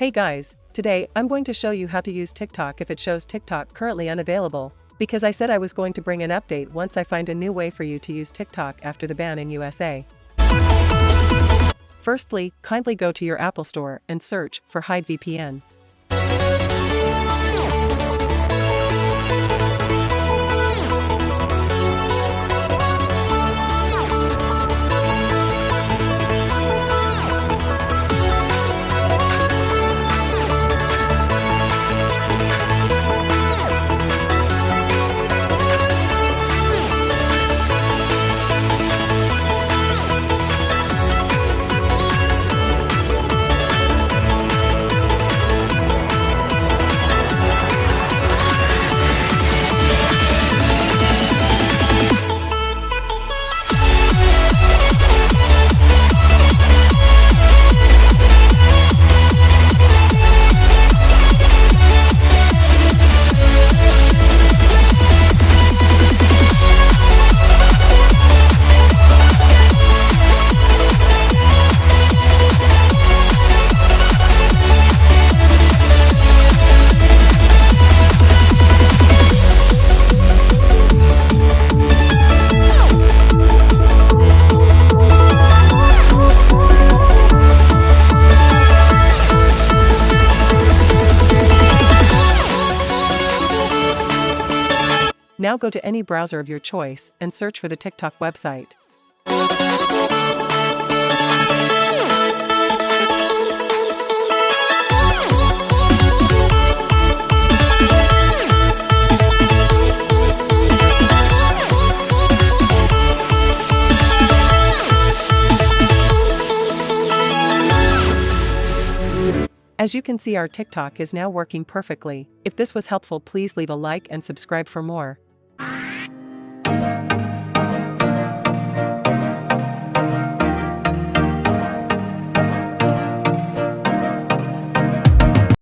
Hey guys, today I'm going to show you how to use TikTok if it shows TikTok currently unavailable, because I said I was going to bring an update once I find a new way for you to use TikTok after the ban in USA. Firstly, kindly go to your Apple Store and search for Hide VPN. Now go to any browser of your choice and search for the TikTok website. As you can see, our TikTok is now working perfectly. If this was helpful, please leave a like and subscribe for more.